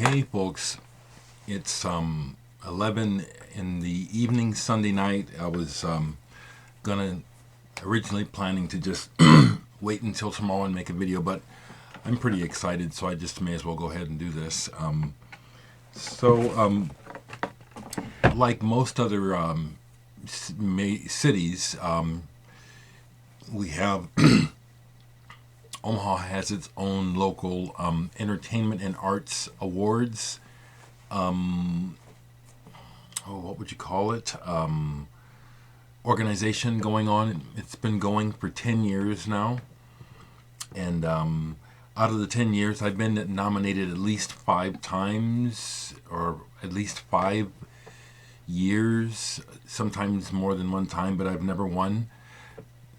Okay, folks, it's 11 in the evening Sunday night. I was gonna originally planning to just wait until tomorrow and make a video, but I'm pretty excited, so I just may as well go ahead and do this. Like most other cities, we have Omaha has its own local entertainment and arts awards. What would you call it? Organization going on. It's been going for 10 years now. And out of the 10 years, I've been nominated at least 5 times, or at least 5 years, sometimes more than one time, but I've never won.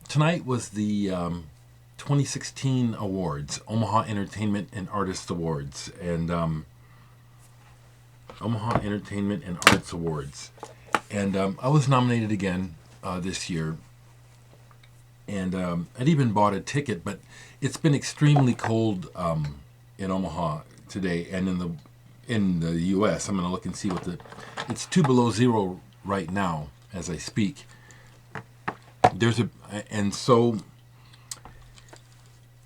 Tonight was the 2016 awards, Omaha Entertainment and Artists Awards, and Omaha Entertainment and Arts Awards. And I was nominated again this year, and I'd even bought a ticket, but it's been extremely cold in Omaha today, and in the U.S. I'm going to look and see it's 2 below zero right now as I speak. So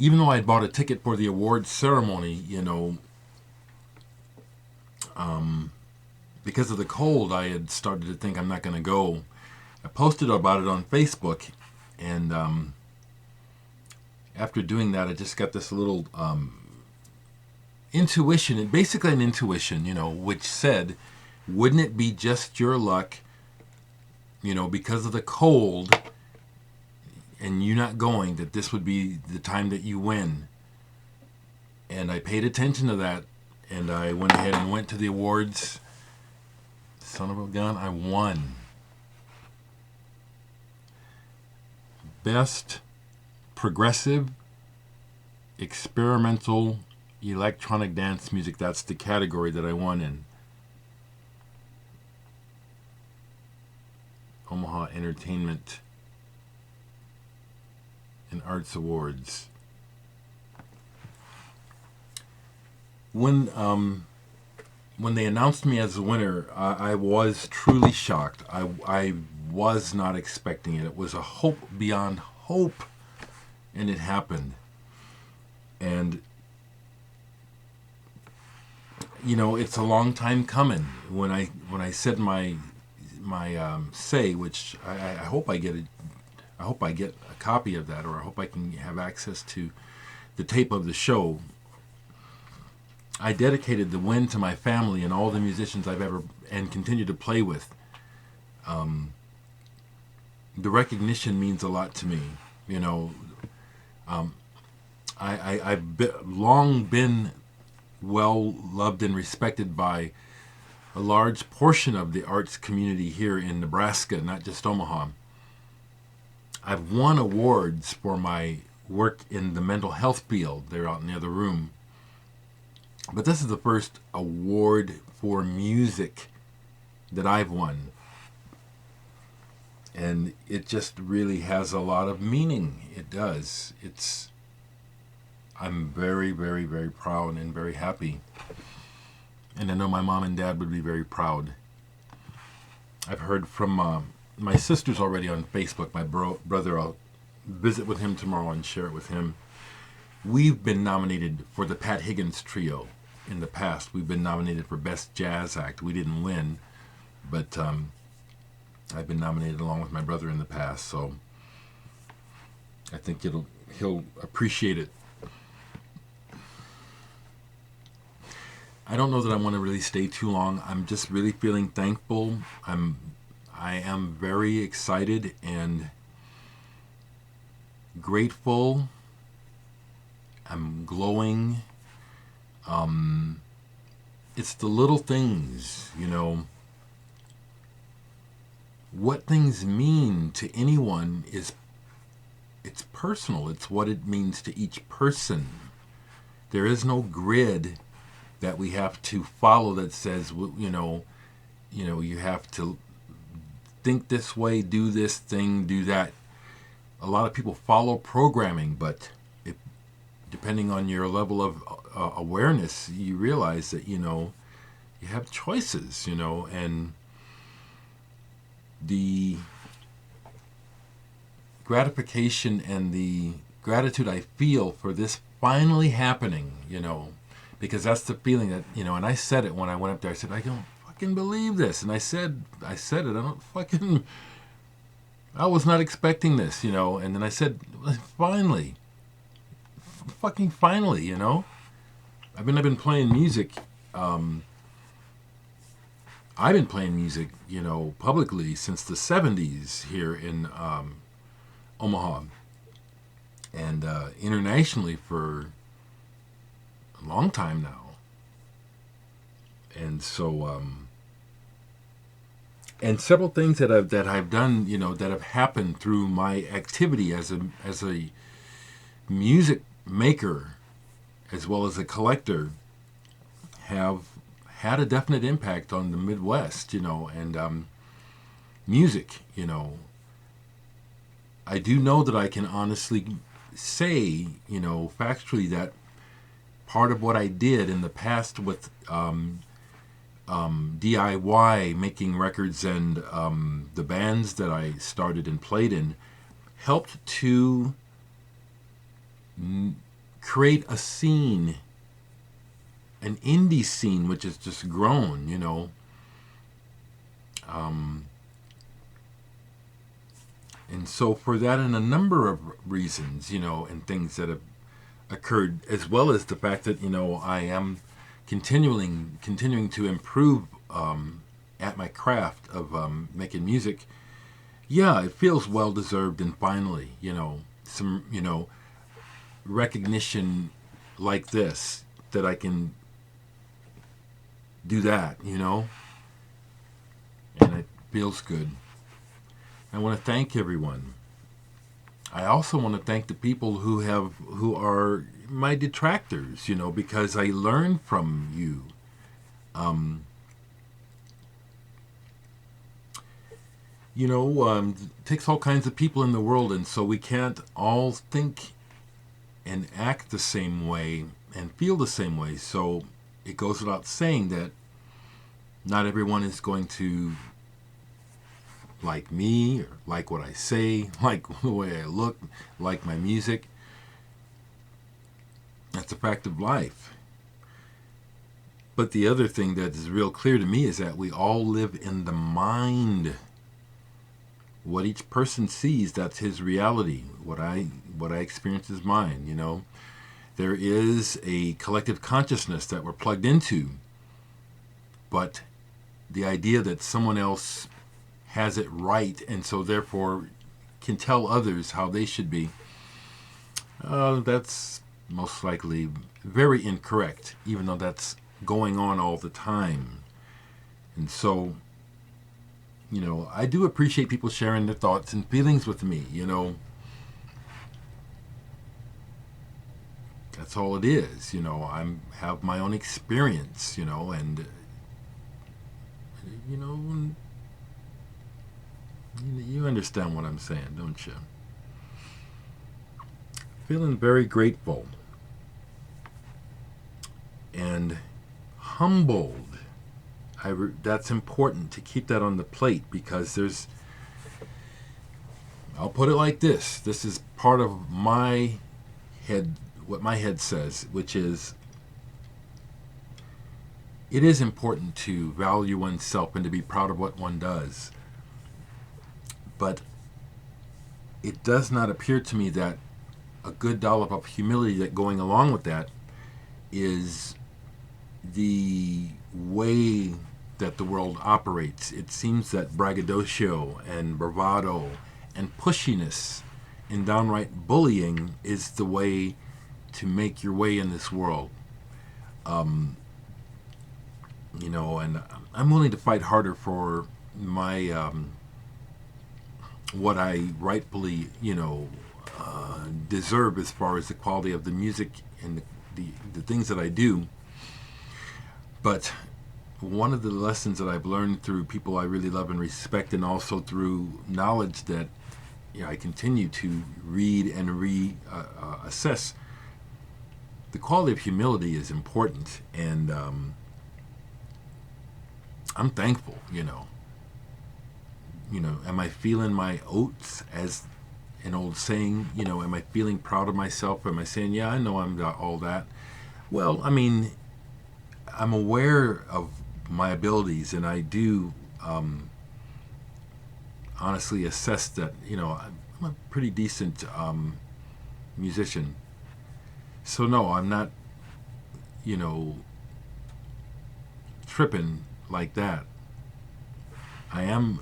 even though I bought a ticket for the awards ceremony, because of the cold, I had started to think I'm not going to go. I posted about it on Facebook, and after doing that, I just got this little intuition, basically an intuition, which said, wouldn't it be just your luck, because of the cold and you not going, that this would be the time that you win? And I paid attention to that, and I went ahead and went to the awards. Son of a gun, I won. Best Progressive Experimental Electronic Dance Music. That's the category that I won in. Omaha Entertainment and Arts Awards. When they announced me as the winner, I was truly shocked. I was not expecting it. It was a hope beyond hope, and it happened. And it's a long time coming. When I said my say, which I hope I get it. I hope I get a copy of that, or I hope I can have access to the tape of the show. I dedicated the win to my family and all the musicians I've ever and continue to play with. The recognition means a lot to me. I've long been well loved and respected by a large portion of the arts community here in Nebraska, not just Omaha. I've won awards for my work in the mental health field. They're out in the other room. But this is the first award for music that I've won. And it just really has a lot of meaning. It does. I'm very, very, very proud and very happy. And I know my mom and dad would be very proud. I've heard from my sister's already on Facebook. My brother, I'll visit with him tomorrow and share it with him. We've been nominated for the Pat Higgins Trio in the past. We've been nominated for Best Jazz Act. We didn't win, but I've been nominated along with my brother in the past, so I think he'll appreciate it. I don't know that I want to really stay too long. I'm just really feeling thankful. I am very excited and grateful. I'm glowing. It's the little things, What things mean to anyone it's personal. It's what it means to each person. There is no grid that we have to follow that says, you have to think this way, do this thing, do that. A lot of people follow programming, but depending on your level of awareness, you realize that, you have choices, and the gratification and the gratitude I feel for this finally happening, because that's the feeling that, and I said it when I went up there. I said, I don't fucking believe this. And I said it. I was not expecting this, and then I said, finally, fucking finally, I've been playing music. I've been playing music, publicly since the 70s here in Omaha, and internationally for a long time now. And so, and several things that I've done, that have happened through my activity as a music maker, as well as a collector, have had a definite impact on the Midwest, and music, I do know that I can honestly say, factually, that part of what I did in the past with DIY, making records, and the bands that I started and played in, helped to create a scene, an indie scene, which has just grown, and so for that and a number of reasons, and things that have occurred, as well as the fact that, I am continuing to improve at my craft of making music. Yeah, it feels well deserved, and finally, some, recognition like this, that I can do that, and it feels good. I want to thank everyone. I also want to thank the people who are my detractors, because I learn from you. It takes all kinds of people in the world, and so we can't all think and act the same way and feel the same way. So it goes without saying that not everyone is going to like me, or like what I say, like the way I look, like my music. That's a fact of life. But the other thing that is real clear to me is that we all live in the mind. What each person sees, that's his reality. What I experience is mine, There is a collective consciousness that we're plugged into. But the idea that someone else has it right, and so therefore can tell others how they should be, that's most likely very incorrect, even though that's going on all the time. And so, I do appreciate people sharing their thoughts and feelings with me, That's all it is, I have my own experience, and, you understand what I'm saying, don't you? Feeling very grateful and humbled. That's important to keep that on the plate, because I'll put it like this. This is part of my head, what my head says, which is, it is important to value oneself and to be proud of what one does. But it does not appear to me that a good dollop of humility that going along with that is the way that the world operates. It seems that braggadocio and bravado and pushiness and downright bullying is the way to make your way in this world. And I'm willing to fight harder for my what I rightfully, deserve as far as the quality of the music and the things that I do. But one of the lessons that I've learned through people I really love and respect, and also through knowledge that I continue to read and reassess, the quality of humility is important, and I'm thankful. Am I feeling my oats, as an old saying? Am I feeling proud of myself? Am I saying, yeah, I know I'm all that? Well, I mean, I'm aware of my abilities, and I do honestly assess that, I'm a pretty decent musician. So, no, I'm not, you know, tripping like that. I am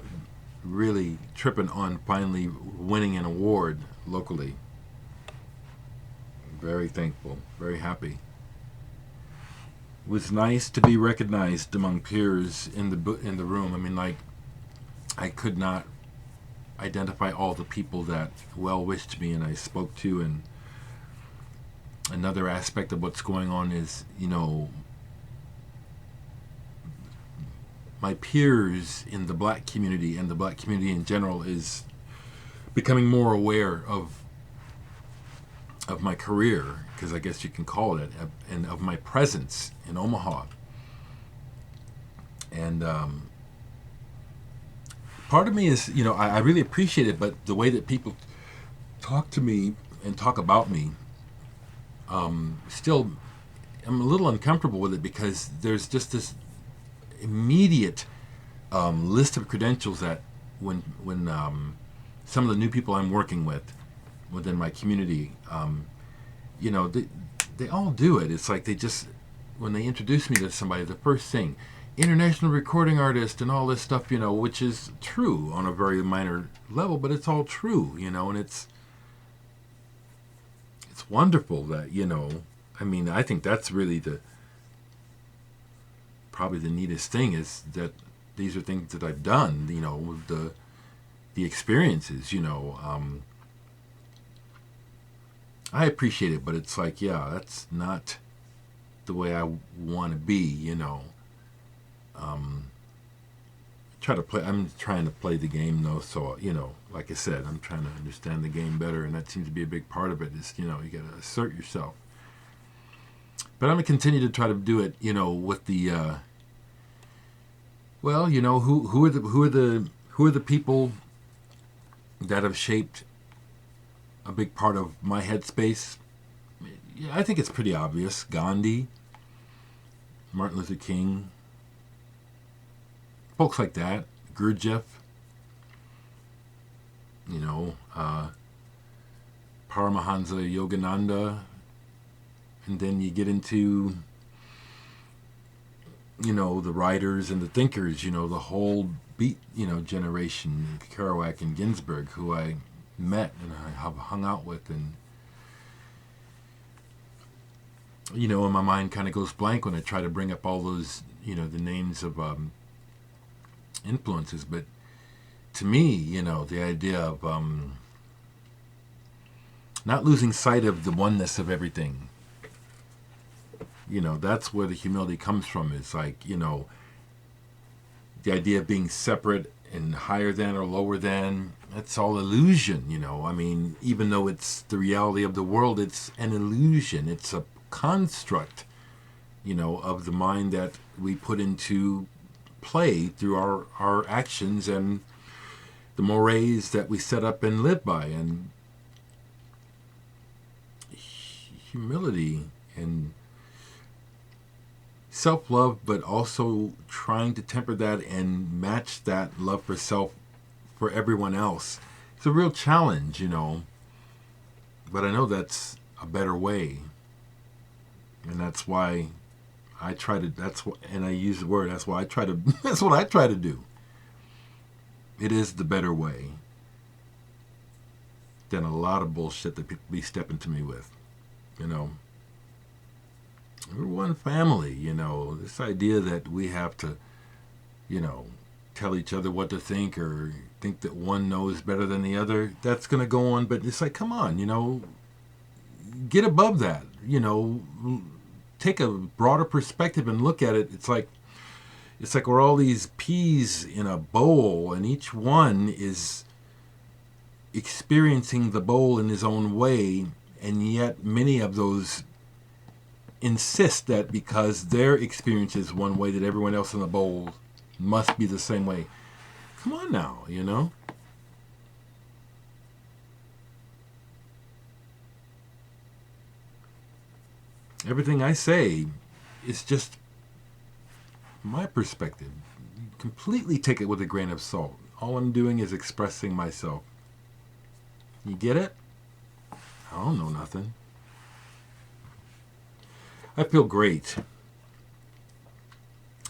really tripping on finally winning an award locally. Very thankful, very happy. It was nice to be recognized among peers in the room. I mean, like, I could not identify all the people that well wished me and I spoke to. And another aspect of what's going on is, my peers in the black community and the black community in general is becoming more aware of my career, because I guess you can call it, and of my presence in Omaha. And part of me is, I really appreciate it, but the way that people talk to me and talk about me, still, I'm a little uncomfortable with it, because there's just this immediate list of credentials that when some of the new people I'm working with within my community, they all do it. It's like they just, when they introduce me to somebody, the first thing, international recording artist and all this stuff, which is true on a very minor level, but it's all true, and it's wonderful that, I mean, I think that's really probably the neatest thing, is that these are things that I've done, with the experiences, I appreciate it, but it's like, yeah, that's not the way I want to be, I'm trying to play the game, though, so, like I said, I'm trying to understand the game better, and that seems to be a big part of it, is, you got to assert yourself. But I'm going to continue to try to do it, with the, who are the people that have shaped a big part of my headspace? Yeah, I think it's pretty obvious. Gandhi, Martin Luther King, folks like that, Gurdjieff, Paramahansa Yogananda, and then you get into, the writers and the thinkers, the whole beat, generation, Kerouac and Ginsberg, who I met and I have hung out with, and and my mind kind of goes blank when I try to bring up all those, the names of influences. But to me, the idea of not losing sight of the oneness of everything, that's where the humility comes from. It's like, the idea of being separate and higher than or lower than, that's all illusion, I mean, even though it's the reality of the world, it's an illusion. It's a construct, of the mind that we put into play through our actions and the mores that we set up and live by. And humility and self-love, but also trying to temper that and match that love for self for everyone else. It's a real challenge, but I know that's a better way. And that's why I try to, and I use the word, that's why I try to, that's what I try to do. It is the better way than a lot of bullshit that people be stepping to me with, We're one family, this idea that we have to, tell each other what to think, or think that one knows better than the other, that's going to go on. But it's like, come on, get above that, take a broader perspective and look at it. It's like we're all these peas in a bowl, and each one is experiencing the bowl in his own way, and yet many of those insist that because their experience is one way that everyone else in the bowl must be the same way. Come on now, you know? Everything I say is just my perspective. Completely take it with a grain of salt. All I'm doing is expressing myself. You get it? I don't know nothing. I feel great.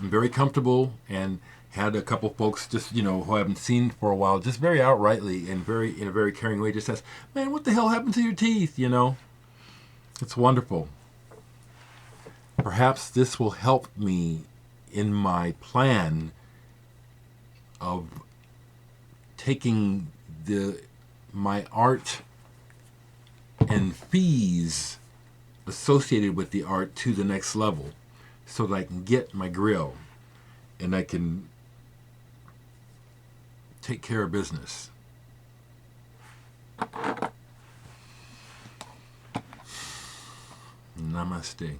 I'm very comfortable, and had a couple folks just, who I haven't seen for a while, just very outrightly and in a very caring way, just ask, man, what the hell happened to your teeth, It's wonderful. Perhaps this will help me in my plan of taking my art and fees associated with the art to the next level, so that I can get my grill and I can take care of business. Namaste.